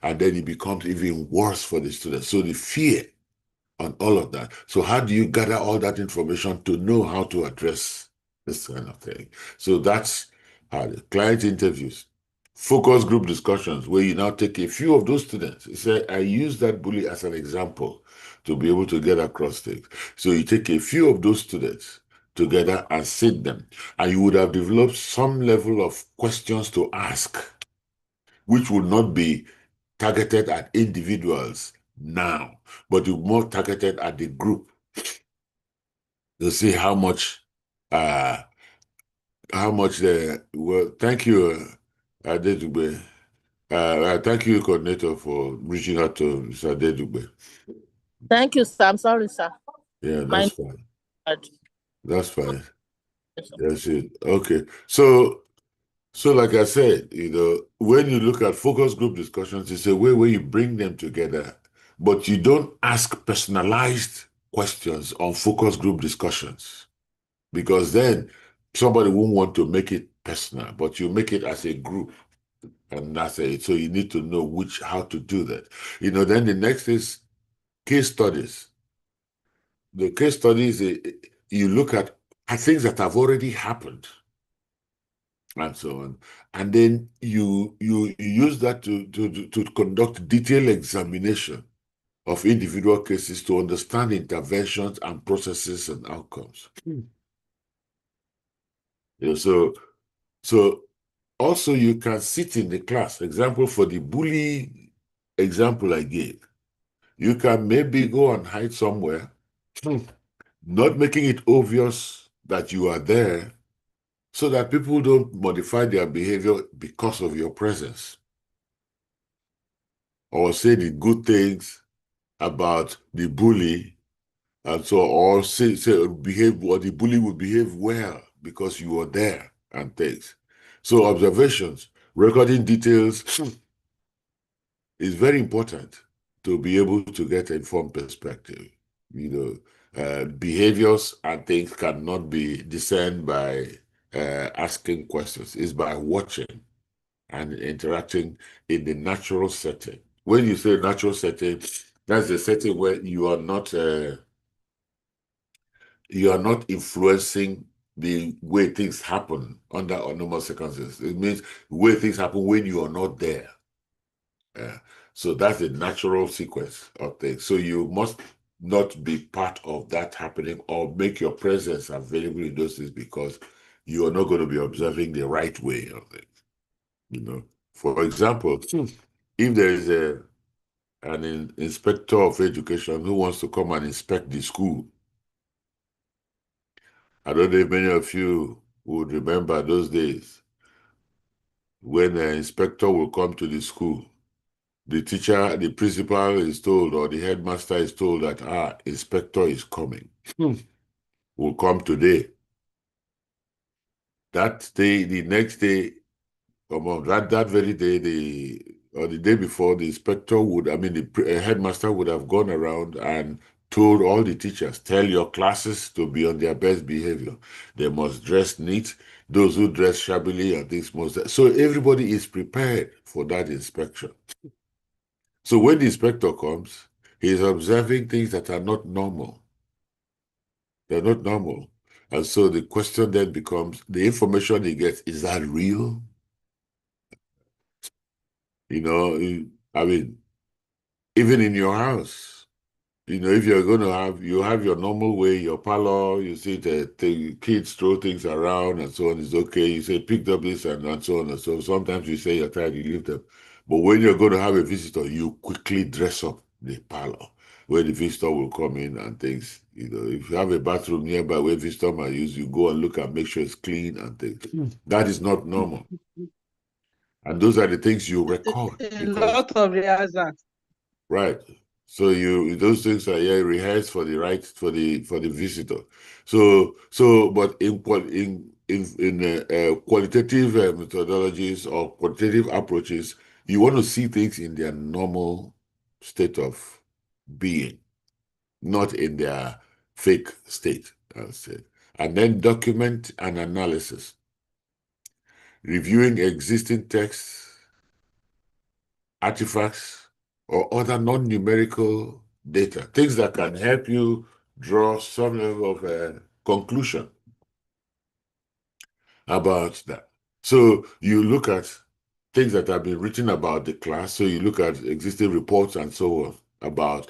and then it becomes even worse for the students. So the fear on all of that. So how do you gather all that information to know how to address this kind of thing? So that's how the client interviews, focus group discussions, where you now take a few of those students. You say, I use that bully as an example to be able to get across things. So you take a few of those students together and sit them, and you would have developed some level of questions to ask, which would not be targeted at individuals now, but you're more targeted at the group to see uh how much the well, thank you, Adedugbe. Thank you, coordinator, for reaching out to Mr. Adedugbe. Thank you, sir. I'm sorry, sir. Yeah, that's fine. That's fine. That's it. Okay. So like I said, when you look at focus group discussions, it's a way where you bring them together, but you don't ask personalized questions on focus group discussions, because then somebody won't want to make it personal, but you make it as a group. And that's it. So you need to know how to do that. Then the next is case studies. The case studies, you look at things that have already happened and so on. And then you use that to conduct detailed examination of individual cases to understand interventions and processes and outcomes. So also you can sit in the class. Example, for the bully example I gave, you can maybe go and hide somewhere, not making it obvious that you are there, so that people don't modify their behavior because of your presence, or say the good things about the bully, and so, or say behave, or the bully will behave well because you are there and things. So observations, recording details is very important to be able to get an informed perspective. Behaviors and things cannot be discerned by asking questions. It's by watching and interacting in the natural setting. When you say natural setting, that's the setting where you are not influencing the way things happen under normal circumstances. It means the way things happen when you are not there. So that's the natural sequence of things. So you must not be part of that happening or make your presence available in those things, because you are not going to be observing the right way of it. For example, if there is an inspector of education who wants to come and inspect the school, I don't know if many of you would remember those days when an inspector will come to the school. The teacher, the principal is told, or the headmaster is told that, inspector is coming. Will come today. That day, the next day, that very day, or the day before, the inspector the headmaster would have gone around and told all the teachers, tell your classes to be on their best behavior. They must dress neat. Those who dress shabbily and things must. So everybody is prepared for that inspection. So when the inspector comes, he is observing things that are not normal. They're not normal. And so the question then becomes, the information he gets, is that real? Even in your house, if you're going to you have your normal way, your parlor, you see the kids throw things around and so on, it's okay. You say, picked up this and so on and so on. Sometimes you say you're tired, you leave them. But when you're going to have a visitor, you quickly dress up the parlor where the visitor will come in and things. If you have a bathroom nearby where visitor might use, you go and look and make sure it's clean and things. That is not normal. And those are the things you record. A lot of rehearsals. Right. So those things are rehearsed for the visitor. But in qualitative methodologies or qualitative approaches, you want to see things in their normal state of being, not in their fake state, I'll say. And then document and analysis, reviewing existing texts artifacts, or other non-numerical data, things that can help you draw some level of conclusion about that. So you look at things that have been written about the class. So you look at existing reports and so on about,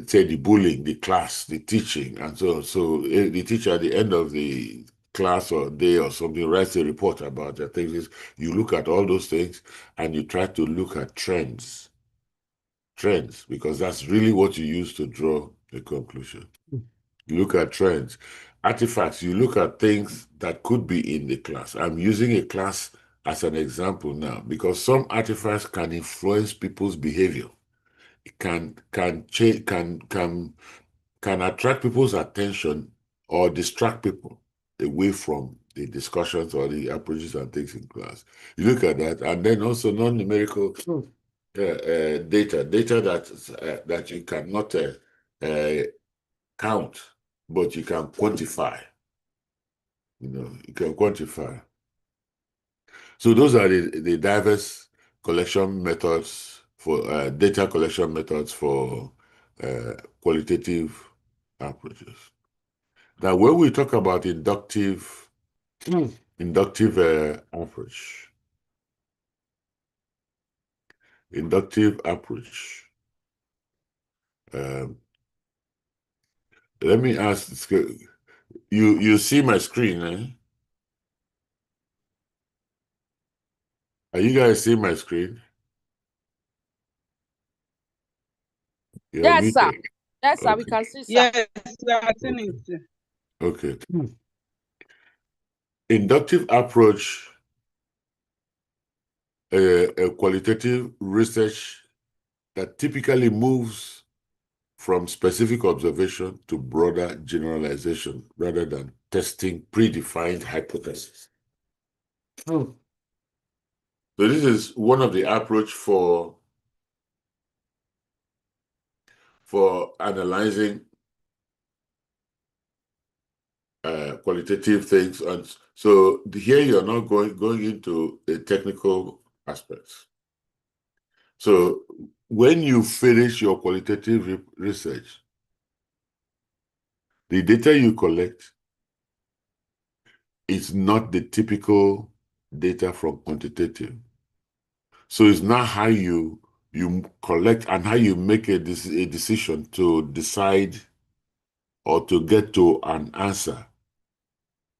say, the bullying, the class, the teaching, and so on. So the teacher at the end of the class or day or something writes a report about the things. You look at all those things and you try to look at trends, because that's really what you use to draw a conclusion. You look at trends. Artifacts, you look at things that could be in the class. I'm using a class as an example now because some artifacts can influence people's behavior. It can change, can attract people's attention or distract people away from the discussions or the approaches and things in class. You look at that, and then also non-numerical data that you cannot count, but you can quantify. You can quantify. So those are the diverse collection methods for data collection methods for qualitative approaches. Now, when we talk about inductive approach, um, let me ask this. You see my screen, eh? Are you guys seeing my screen? You're Yes, sir. muted. Yes, sir. Okay. We can see, sir. Yes, we are seeing it. Okay. Inductive approach, a qualitative research that typically moves from specific observation to broader generalization rather than testing predefined hypotheses. So this is one of the approach for analyzing qualitative things. And so here you're not going into a technical aspects. So when you finish your qualitative research, the data you collect is not the typical data from quantitative. So it's not how you collect and how you make a decision to decide or to get to an answer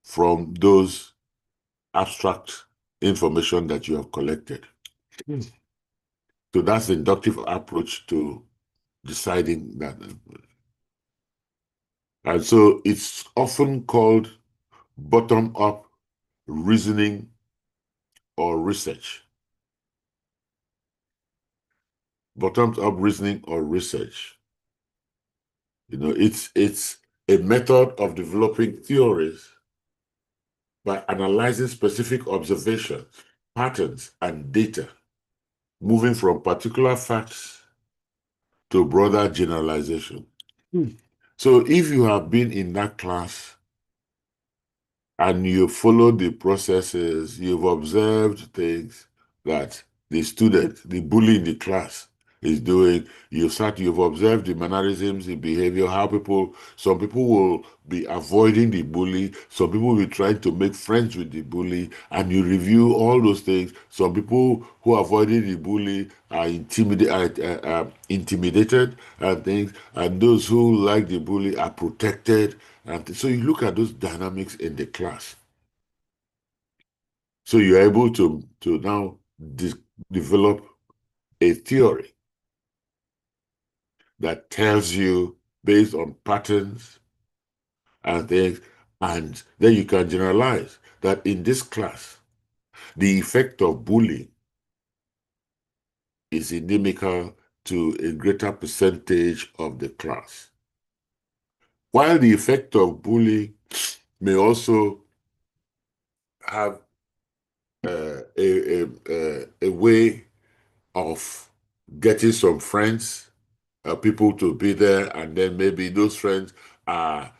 from those abstract information that you have collected. So that's the inductive approach to deciding that. And so it's often called bottom-up reasoning or research. Bottom-up reasoning or research. It's a method of developing theories by analyzing specific observations, patterns, and data, moving from particular facts to broader generalization. So if you have been in that class and you follow the processes, you've observed things that the student, the bully in the class is doing, you've observed the mannerisms, the behavior, how some people will be avoiding the bully, some people will be trying to make friends with the bully, and you review all those things. Some people who are avoiding the bully are intimidated and things, and those who like the bully are protected. And so you look at those dynamics in the class. So you're able to now develop a theory that tells you based on patterns and things, and then you can generalize that in this class, the effect of bullying is endemical to a greater percentage of the class. While the effect of bullying may also have a way of getting some friends, people to be there, and then maybe those friends are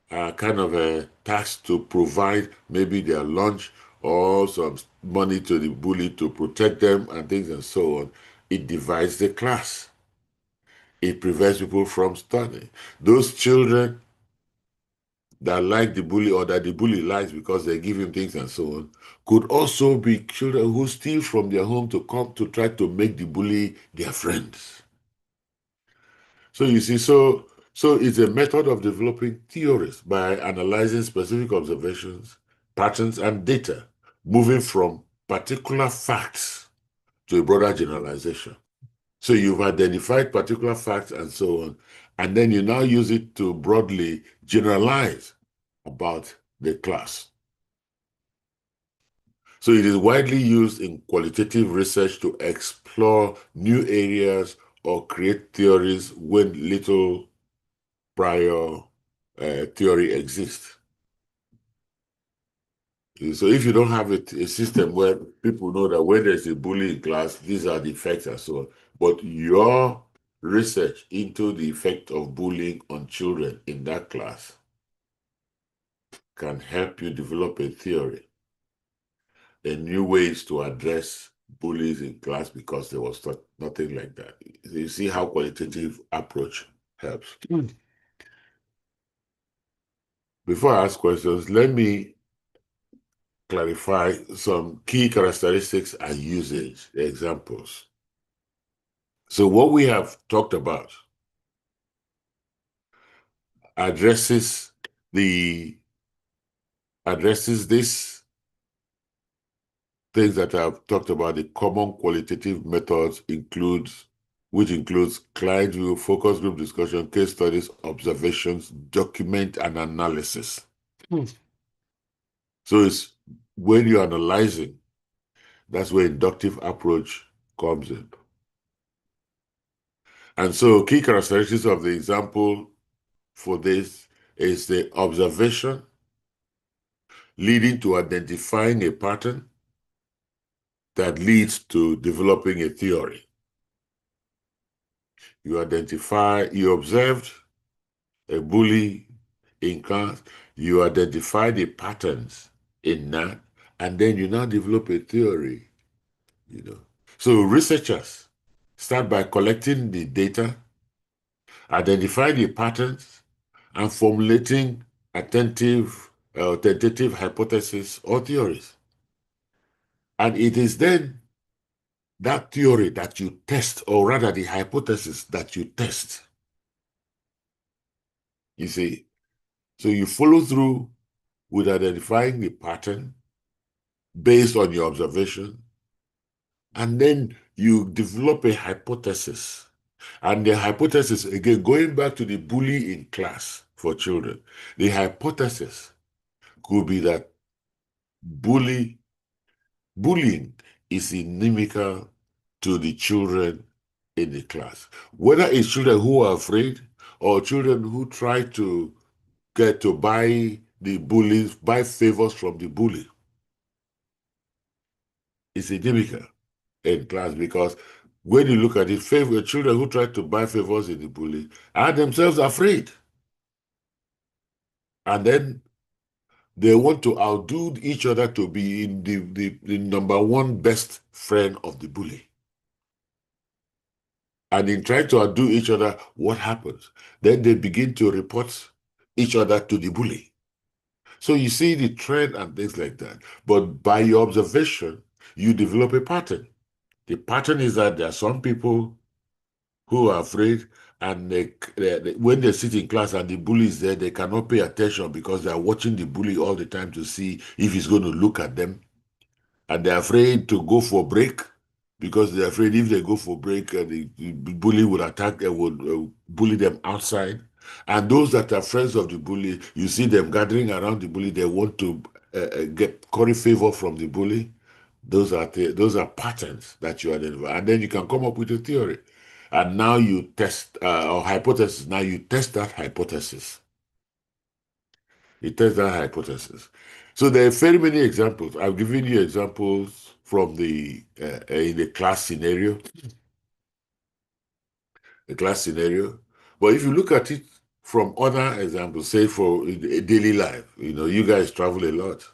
kind of a task to provide maybe their lunch or some money to the bully to protect them and things and so on. it divides the class. It prevents people from studying. Those children that like the bully or that the bully likes because they give him things and so on could also be children who steal from their home to come to try to make the bully their friends. So you see, so it's a method of developing theories by analyzing specific observations, patterns, and data, moving from particular facts to a broader generalization. So you've identified particular facts and so on, and then you now use it to broadly generalize about the class. So it is widely used in qualitative research to explore new areas or create theories when little prior theory exists. So if you don't have a system where people know that when there's a bully in class, these are the effects and so on, but your research into the effect of bullying on children in that class can help you develop a theory and new ways to address bullies in class because there was nothing like that. You see how qualitative approach helps. Before I ask questions, let me clarify some key characteristics and usage examples. So what we have talked about addresses this things that I've talked about. The common qualitative methods which includes client view, focus group discussion, case studies, observations, document, and analysis. So it's when you're analyzing, that's where inductive approach comes in. And so key characteristics of the example for this is the observation leading to identifying a pattern that leads to developing a theory. You observed a bully in class, you identify the patterns in that, and then you now develop a theory, So researchers start by collecting the data, identify the patterns, and formulating tentative hypotheses or theories. And it is then that theory that you test, or rather the hypothesis that you test. You see, so you follow through with identifying the pattern based on your observation, and then you develop a hypothesis. And the hypothesis, again, going back to the bully in class for children, the hypothesis could be that bullying is inimical to the children in the class. Whether it's children who are afraid or children who try to get to buy favors from the bully, it's inimical in class because when you look at it, children who try to buy favors in the bully are themselves afraid. And then they want to outdo each other to be in the number one best friend of the bully. And in trying to outdo each other, what happens? Then they begin to report each other to the bully. So you see the trend and things like that. But by your observation, you develop a pattern. The pattern is that there are some people who are afraid, and when they sit in class and the bully is there, they cannot pay attention because they are watching the bully all the time to see if he's going to look at them. And they're afraid to go for break because they're afraid if they go for break, the bully would attack and would bully them outside. And those that are friends of the bully, you see them gathering around the bully, they want to curry favor from the bully. Those are patterns that you identify. And then you can come up with a theory. And now you test, or hypothesis, now you test that hypothesis. You test that hypothesis. So there are very many examples. I've given you examples from in the class scenario, But if you look at it from other examples, say for a daily life, you guys travel a lot.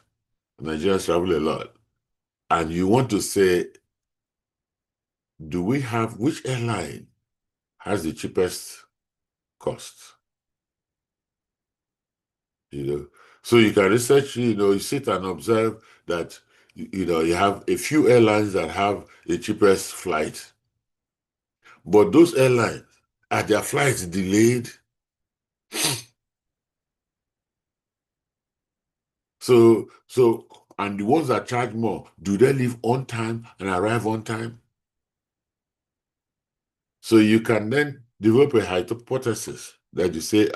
Nigerians travel a lot. And you want to say, which airline has the cheapest cost? So you can research, you sit and observe that, you have a few airlines that have the cheapest flight, but those airlines, are their flights delayed? So, and the ones that charge more, do they leave on time and arrive on time? So you can then develop a hypothesis that you say,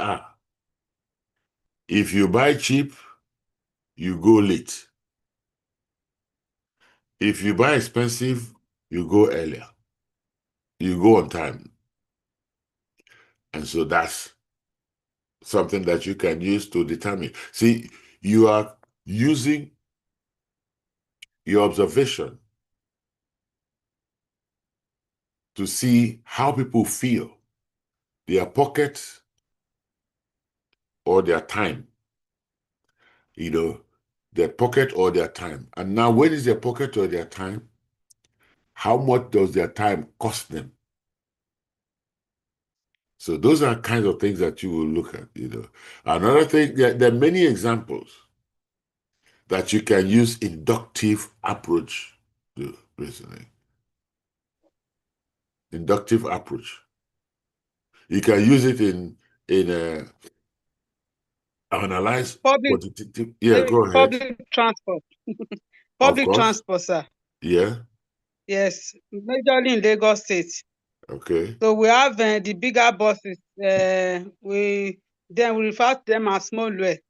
if you buy cheap, you go late. If you buy expensive, you go earlier. You go on time. And so that's something that you can use to determine. See, you are using your observation to see how people feel, their pocket or their time, their pocket or their time. And now, when is their pocket or their time? How much does their time cost them? So those are kinds of things that you will look at. Another thing, there are many examples that you can use inductive approach to reasoning. Inductive approach. You can use it in analyze Public, quantitative. Yeah, go ahead. public transport. Of Public course. transport, sir. Yeah. Yes, majorly in Lagos State. Okay. So we have the bigger buses. We refer to them as small way.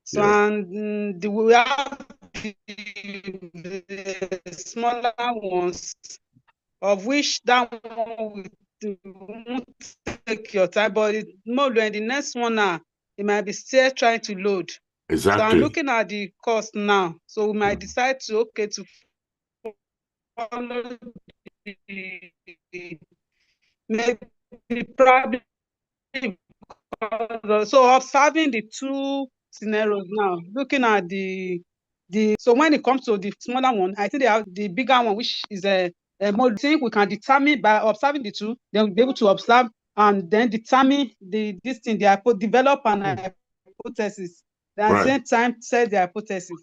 So Yeah. and we have the smaller ones, of which that one won't take your time, but more when the next one now, it might be still trying to load. So I'm Exactly. looking at the cost now. So we might Mm. decide to follow maybe probably. So observing the two scenarios now, looking at the so when it comes to the smaller one, I think they have the bigger one, which is a more thing we can determine by observing the two. Then we'll be able to observe and then determine this thing, develop an hypothesis. Then at the Right. same time test the hypothesis.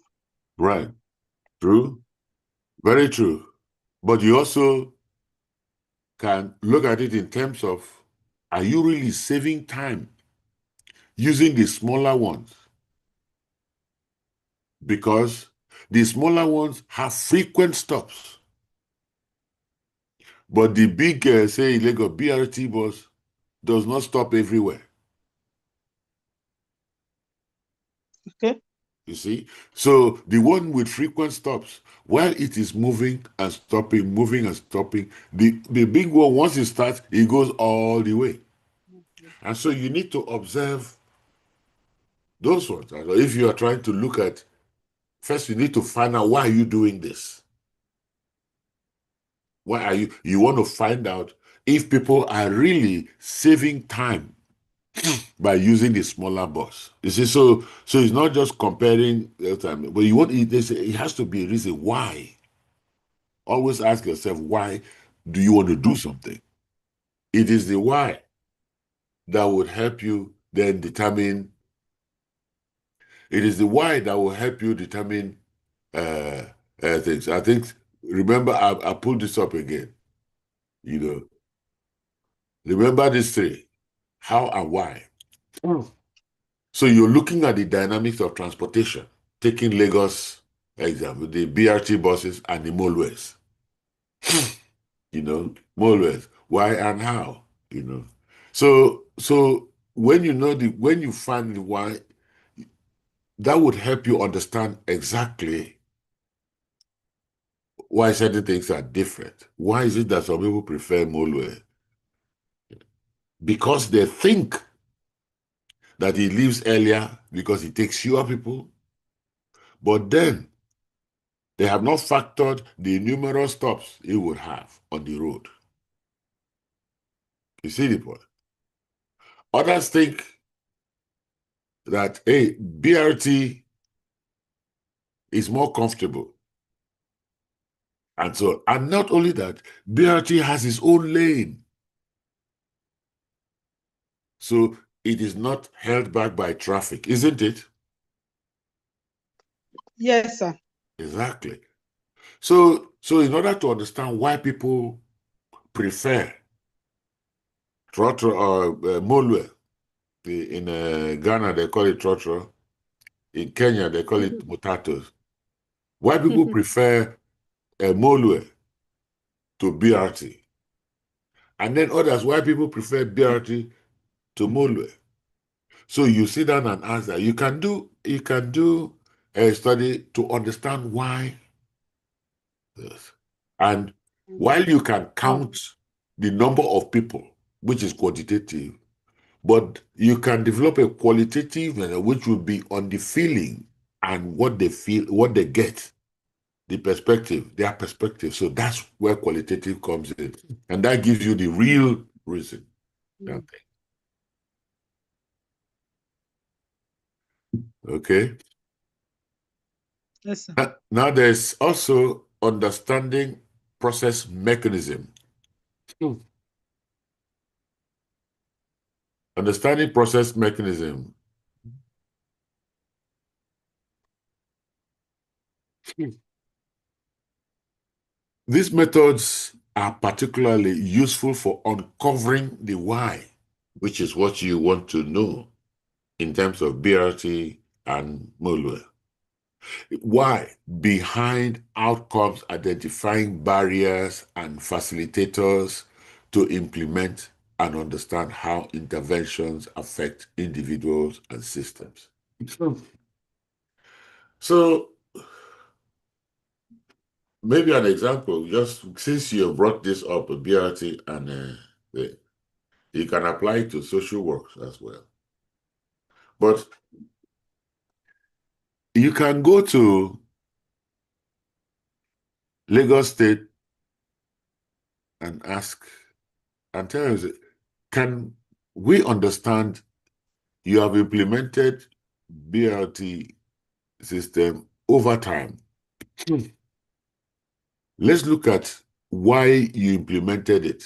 Right. True. Very true. But you also can look at it in terms of, are you really saving time using the smaller ones? Because the smaller ones have frequent stops. But the big, say, Lagos BRT bus does not stop everywhere. Okay. You see? So the one with frequent stops, while it is moving and stopping, the big one, once it starts, it goes all the way. And so you need to observe those ones. And if you are trying to look at, first you need to find out, why are you doing this? Why are you want to find out if people are really saving time by using the smaller bus. You see, so it's not just comparing the time, but it has to be a reason why. Always ask yourself, why do you want to do something? It is the why that would help you then determine. It is the why that will help you determine uh, things. I think. Remember, I pulled this up again. You know, remember these three: how and why. Mm. So you're looking at the dynamics of transportation, taking Lagos example, the BRT buses and the motorways. Motorways, why and how. So when when you find the why, that would help you understand exactly why certain things are different. Why is it that some people prefer motorway? Because they think that it leaves earlier because it takes fewer people, but then they have not factored the numerous stops it would have on the road. You see the point? Others think that, hey, BRT is more comfortable And so, and not only that, BRT has its own lane. So it is not held back by traffic, isn't it? Yes, sir. Exactly. So in order to understand why people prefer trotro or molue, in Ghana they call it trotro, in Kenya they call it potatoes. Why people prefer molue to BRT, and then others why people prefer BRT to molue. So you sit down and ask that. You can do a study to understand why this. And while you can Wow. count the number of people, which is quantitative, but you can develop a qualitative which will be on the feeling and what they feel, what they get, the perspective, their perspective. So that's where qualitative comes in. And that gives you the real reason. Okay. Yes, sir. Now there's also understanding process mechanism. Understanding process mechanism. These methods are particularly useful for uncovering the why, which is what you want to know in terms of BRT and Molue. Why behind outcomes, identifying barriers and facilitators to implement and understand how interventions affect individuals and systems. So maybe an example, just since you brought this up, BRT, and you can apply it to social work as well. But you can go to Lagos State and ask and tell us, can we understand you have implemented BRT system over time? Let's look at why you implemented it.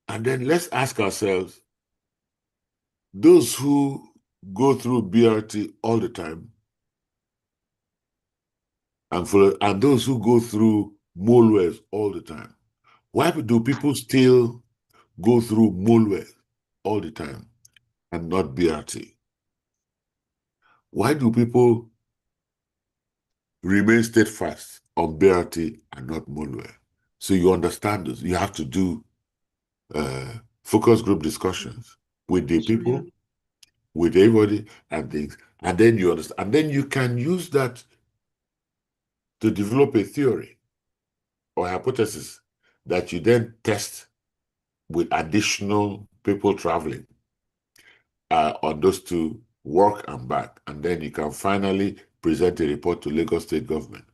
And then let's ask ourselves, those who go through BRT all the time and those who go through Molways all the time, why do people still go through Molway all the time and not BRT? Why do people remain steadfast on BRT and not Molway? So you understand this. You have to do focus group discussions with the Yeah. people, with everybody, and things. And then you understand. And then you can use that to develop a theory or hypothesis that you then test with additional people traveling on those two, work and back. And then you can finally present a report to Lagos State government.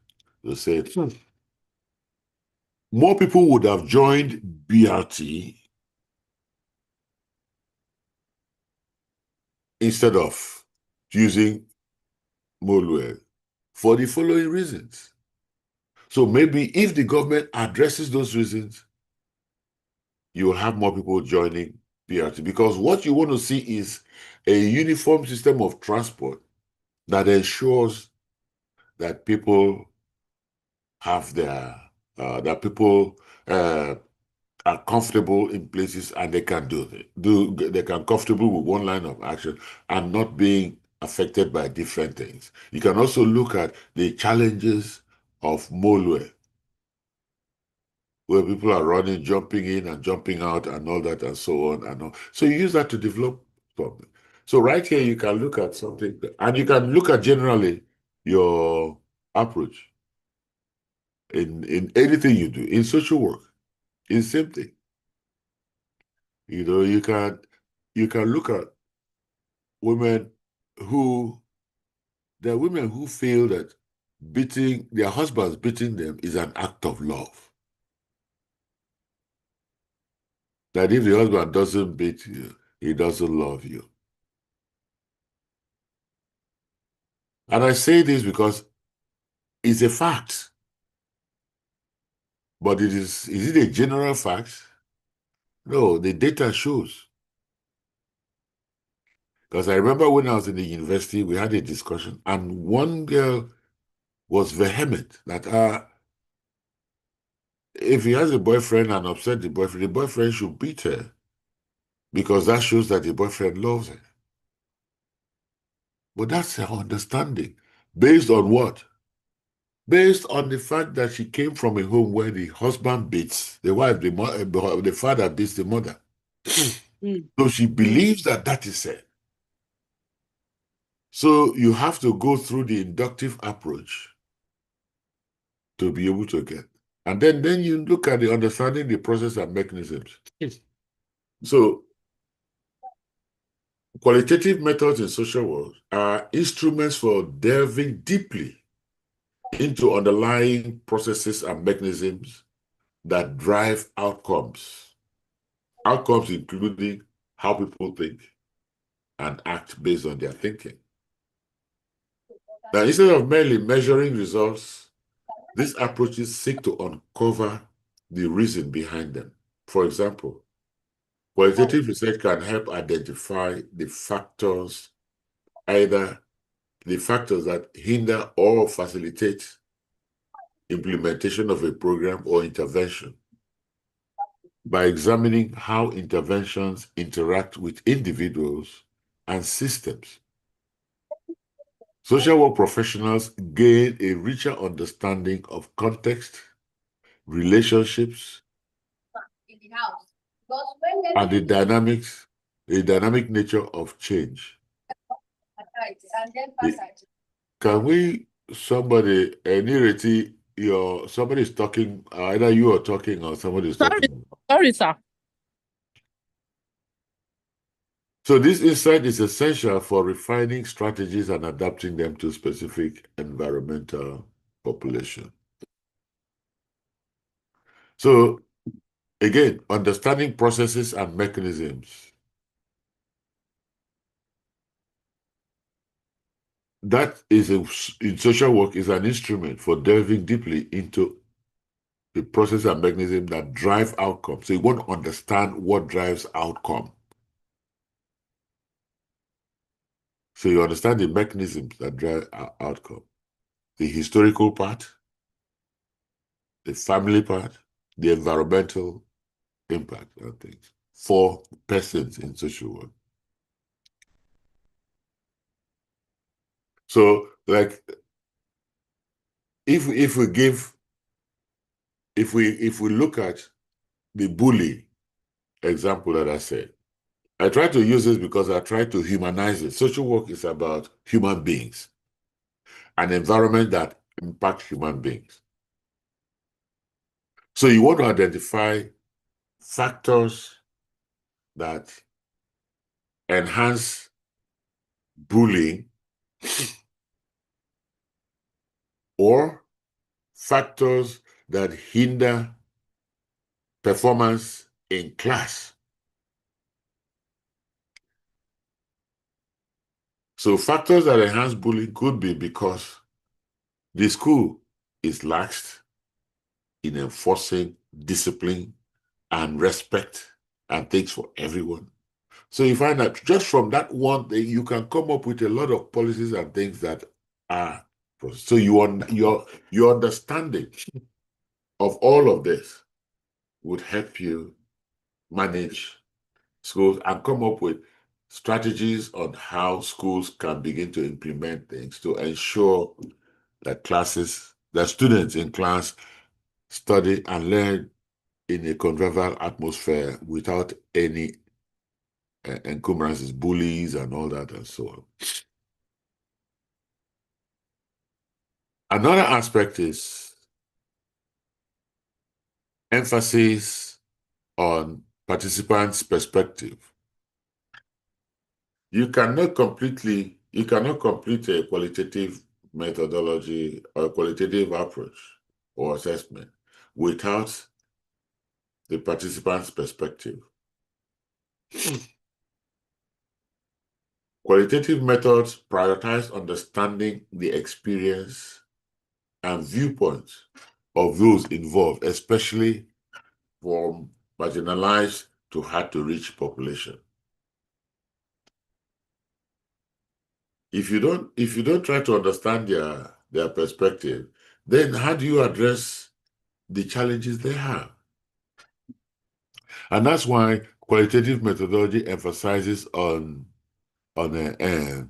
They say, more people would have joined BRT instead of using Molue for the following reasons. So maybe if the government addresses those reasons, you will have more people joining BRT, because what you want to see is a uniform system of transport that ensures that people have that people are comfortable in places and they can they can comfortable with one line of action and not being affected by different things. You can also look at the challenges of Molue, where people are running, jumping in and jumping out and all that and so on and all. So you use that to develop something. So right here, you can look at something and you can look at generally your approach in anything you do. In social work, it's the same thing. You know, you can look at women who, there are women who feel that beating their husbands, beating them is an act of love. That if the husband doesn't beat you, he doesn't love you. And I say this because is a fact. But is it a general fact? No, the data shows. Because I remember when I was in the university, we had a discussion, and one girl was vehement that if he has a boyfriend and upset the boyfriend should beat her because that shows that the boyfriend loves her. But that's her understanding. Based on what? Based on the fact that she came from a home where the husband beats the wife, the father beats the mother. So she believes that that is her. So you have to go through the inductive approach to be able to get. And then you look at the understanding the process and mechanisms. So qualitative methods in social work are instruments for delving deeply into underlying processes and mechanisms that drive outcomes. Outcomes including how people think and act based on their thinking. Now, instead of merely measuring results, these approaches seek to uncover the reason behind them. For example, qualitative research can help identify the factors, either the factors that hinder or facilitate implementation of a program or intervention by examining how interventions interact with individuals and systems. Social work professionals gain a richer understanding of context, relationships, and the dynamic nature of change. Can we, somebody, somebody is talking, either you are talking or somebody is talking. Sorry, sir. So this insight is essential for refining strategies and adapting them to specific environmental population. So again, understanding processes and mechanisms. That is, in social work, is an instrument for delving deeply into the process and mechanism that drive outcome. So you want to understand what drives outcome. So you understand the mechanisms that drive outcome. The historical part, the family part, the environmental impact and things for persons in social work. So, like, if we look at the bully example that I said, I try to use this because I try to humanize it. Social work is about human beings, an environment that impacts human beings. So you want to identify factors that enhance bullying or factors that hinder performance in class. So factors that enhance bullying could be because the school is lax in enforcing discipline and respect and things for everyone. So you find that just from that one thing, you can come up with a lot of policies and things that are, so your understanding of all of this would help you manage schools and come up with strategies on how schools can begin to implement things to ensure that students in class study and learn in a convivial atmosphere without any encumbrances, bullies, and all that, and so on. Another aspect is emphasis on participants' perspective. You cannot complete a qualitative methodology or qualitative approach or assessment without the participant's perspective. Qualitative methods prioritize understanding the experience and viewpoints of those involved, especially from marginalized to hard-to-reach population. If you don't try to understand their perspective, then how do you address the challenges they have? And that's why qualitative methodology emphasizes on a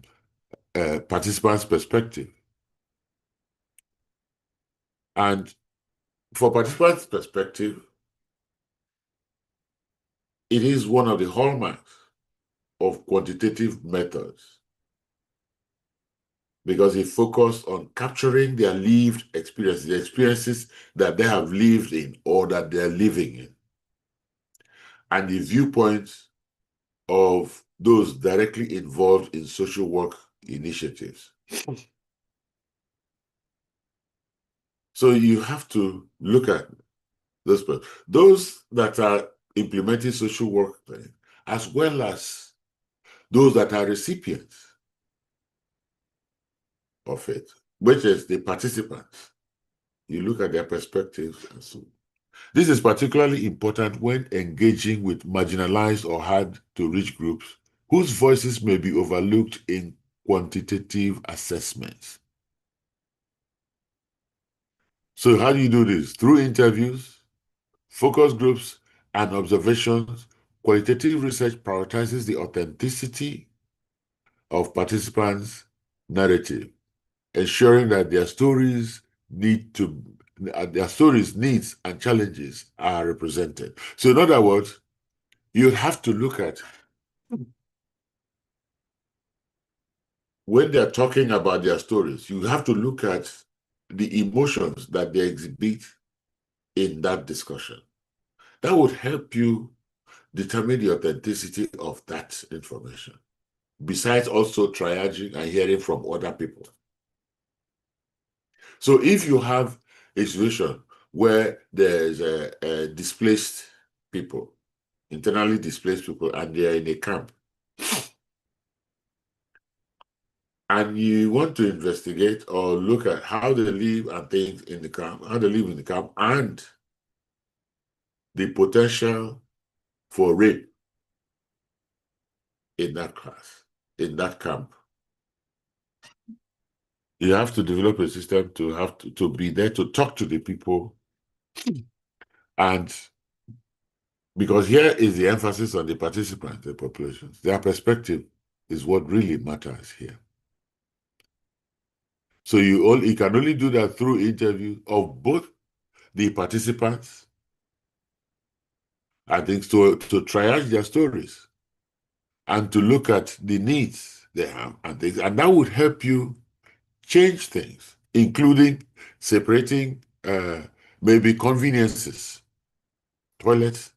participant's perspective. And for participants' perspective, it is one of the hallmarks of quantitative methods because it focuses on capturing their lived experiences, the experiences that they have lived in or that they're living in, and the viewpoints of those directly involved in social work initiatives. So you have to look at those that are implementing social work, as well as those that are recipients of it, which is the participants. You look at their perspectives and so. This is particularly important when engaging with marginalized or hard-to-reach groups whose voices may be overlooked in quantitative assessments. So how do you do this? Through interviews, focus groups, and observations. Qualitative research prioritizes the authenticity of participants' narrative, ensuring that their stories, needs, and challenges are represented. So in other words, you have to look at when they're talking about their stories, you have to look at the emotions that they exhibit in that discussion. That would help you determine the authenticity of that information, besides also triaging and hearing from other people. So if you have a situation where there's a displaced people, internally displaced people, and they're in a camp, and you want to investigate or look at how they live and things in the camp, how they live in the camp, and the potential for rape in that class, in that camp. You have to develop a system to be there to talk to the people. And because here is the emphasis on the participants, the populations. Their perspective is what really matters here. So you can only do that through interview of both the participants, I think, to triage their stories and to look at the needs they have and things. And that would help you change things, including separating maybe conveniences, toilets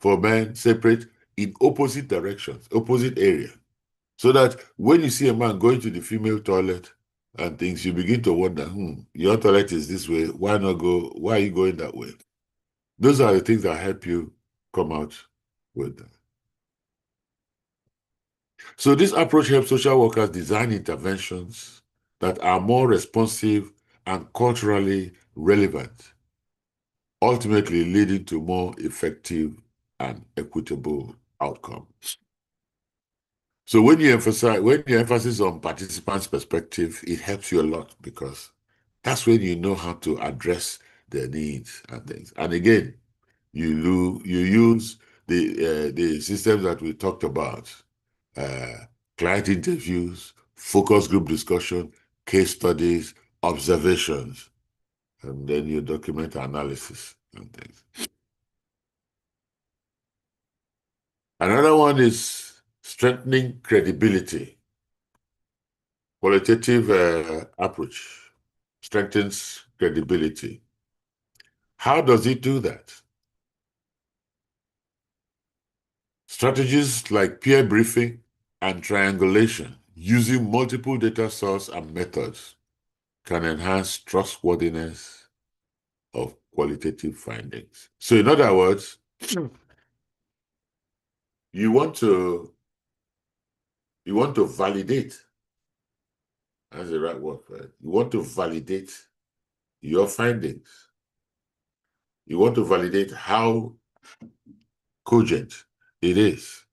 for men separate in opposite directions, opposite area. So that when you see a man going to the female toilet and things, you begin to wonder, your toilet is this way, why not go, why are you going that way? Those are the things that help you come out with them. So this approach helps social workers design interventions that are more responsive and culturally relevant, ultimately leading to more effective and equitable outcomes. So when you emphasis on participants' perspective, it helps you a lot because that's when you know how to address their needs and things. And again, you use the systems that we talked about, client interviews, focus group discussion, case studies, observations, and then you document analysis and things. Another one is strengthening credibility. Qualitative approach strengthens credibility. How does it do that? Strategies like peer briefing and triangulation using multiple data sources and methods can enhance trustworthiness of qualitative findings. So in other words, you want to validate. That's the right word for it. You want to validate your findings. You want to validate how cogent it is.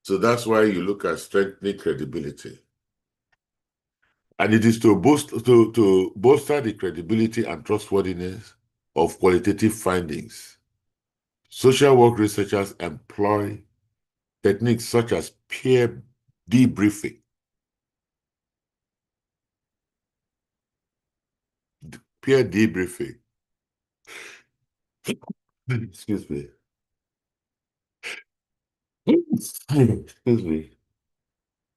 So that's why you look at strengthening credibility. And it is to bolster the credibility and trustworthiness of qualitative findings. Social work researchers employ techniques such as peer debriefing. Peer debriefing. Excuse me. Excuse me.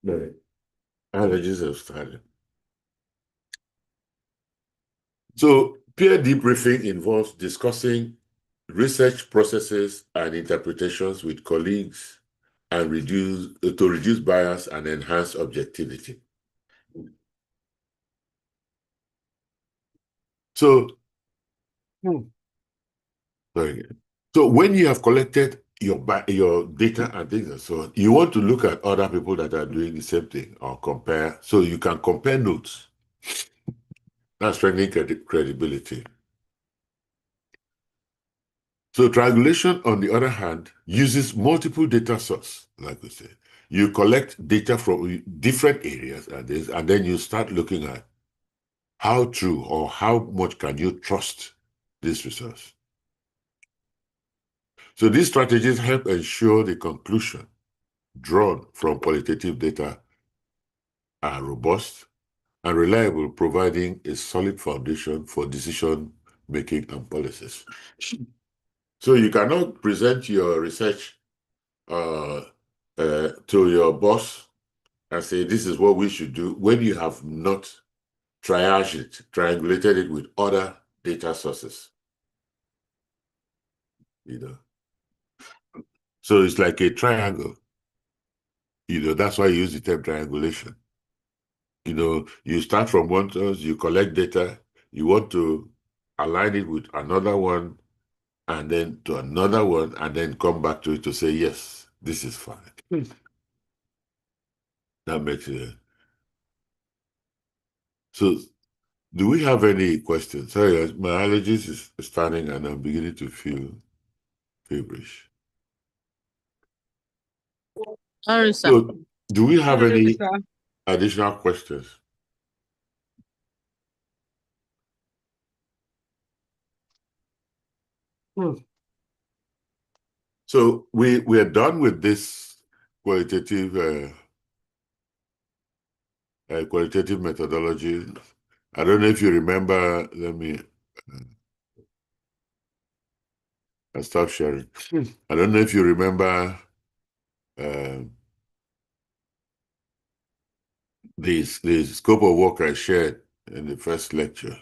The allergies have started. So peer debriefing involves discussing research processes and interpretations with colleagues and to reduce bias and enhance objectivity. So, sorry. So when you have collected your data and things and so on, you want to look at other people that are doing the same thing or compare, so you can compare notes. That's strengthening credibility. So triangulation, on the other hand, uses multiple data sources, like we said. You collect data from different areas and then you start looking at how true or how much can you trust this resource. So these strategies help ensure the conclusion drawn from qualitative data are robust and reliable, providing a solid foundation for decision making and policies. So you cannot present your research to your boss and say, this is what we should do, when you have not triangulated it with other data sources. So it's like a triangle. That's why you use the term triangulation. You start from one source, you collect data, you want to align it with another one, and then to another one, and then come back to it to say, yes, this is fine. That makes it. So, do we have any questions? Sorry, my allergies is starting and I'm beginning to feel feverish. Sorry, sir. So, do we have Sorry, any sir. additional questions? So we're done with this qualitative methodology. I don't know if you remember. Let me. I'll stop sharing. I don't know if you remember the scope of work I shared in the first lecture.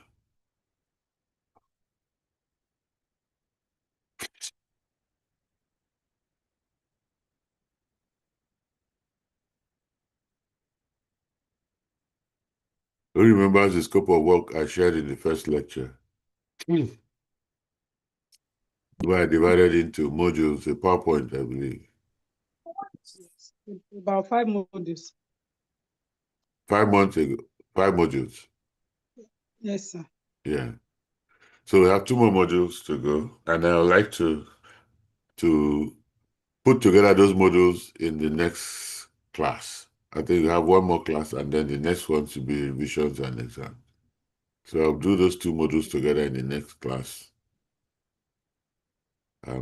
Who remembers the scope of work I shared in the first lecture? Where I divided into modules, a PowerPoint, I believe. About 5 modules. 5 months ago, 5 modules. Yes, sir. Yeah. So we have 2 more modules to go, and I would like to put together those modules in the next class. I think we have 1 more class, and then the next one should be revisions and exams. So I'll do those 2 modules together in the next class.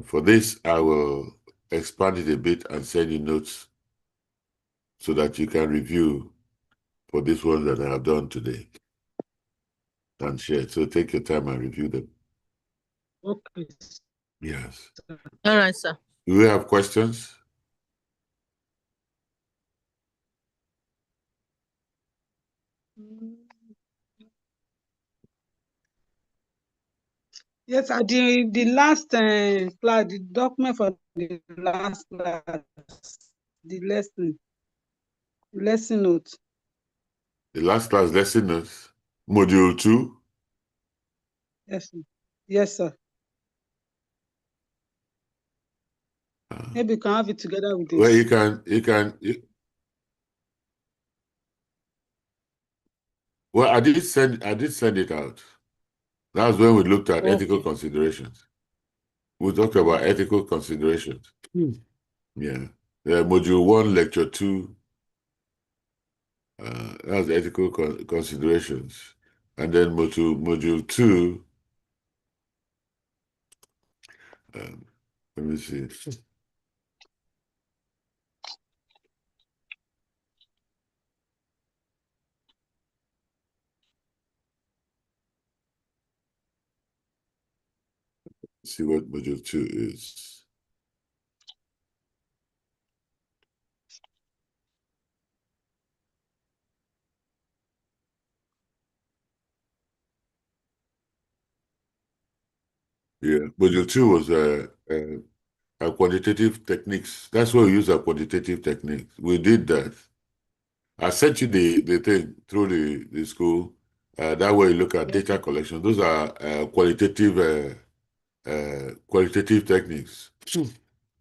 For this, I will expand it a bit and send you notes so that you can review for this one that I have done today and share. So take your time and review them. Okay. Yes. All right, sir. Do we have questions? Yes, at the last class, the document for the last class, the lesson note. The last class lesson notes, module 2. Yes, sir. Yes, sir. Maybe you can have it together with this. Well, you can Well, I did send it out. That's when we looked at ethical Okay. considerations. We talked about Okay. ethical considerations. Yeah. Module 1, lecture 2. That's ethical considerations. And then module 2, let me see. See what module 2 is. Yeah, module 2 was quantitative techniques. That's where we use our quantitative techniques. We did that. I sent you the thing through the school. That way you look at data collection. Those are qualitative techniques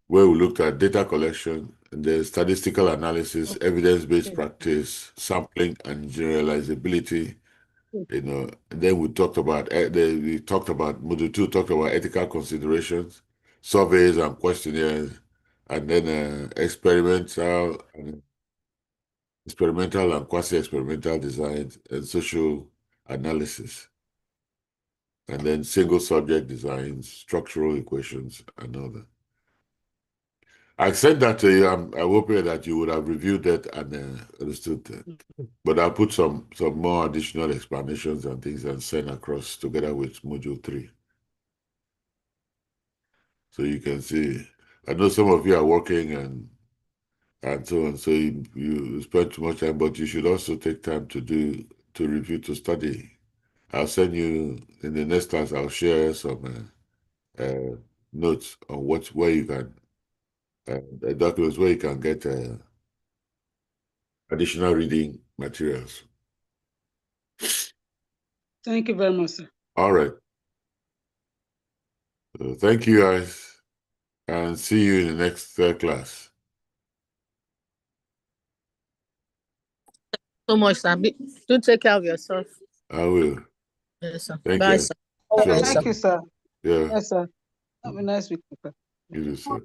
where we looked at data collection and the statistical analysis, evidence-based practice, sampling and generalizability. And then we talked about module 2 talked about ethical considerations, surveys and questionnaires, and then experimental and quasi-experimental designs and social analysis, and then single subject designs, structural equations, and all that. I sent that to you. I'm hoping that you would have reviewed that and understood that. But I'll put some more additional explanations and things and send across together with module 3. So you can see. I know some of you are working and so on, so you spend too much time, but you should also take time to review, to study. I'll send you in the next class. I'll share some notes on where you can documents where you can get additional reading materials. Thank you very much, sir. All right. So thank you, guys, and see you in the next class. So much, sir. Do take care of yourself. I will. Yes, sir. Thank Bye, you. sir. Sure. Thank you, sir. Yeah. Yes, sir. Have a nice week. You too, sir.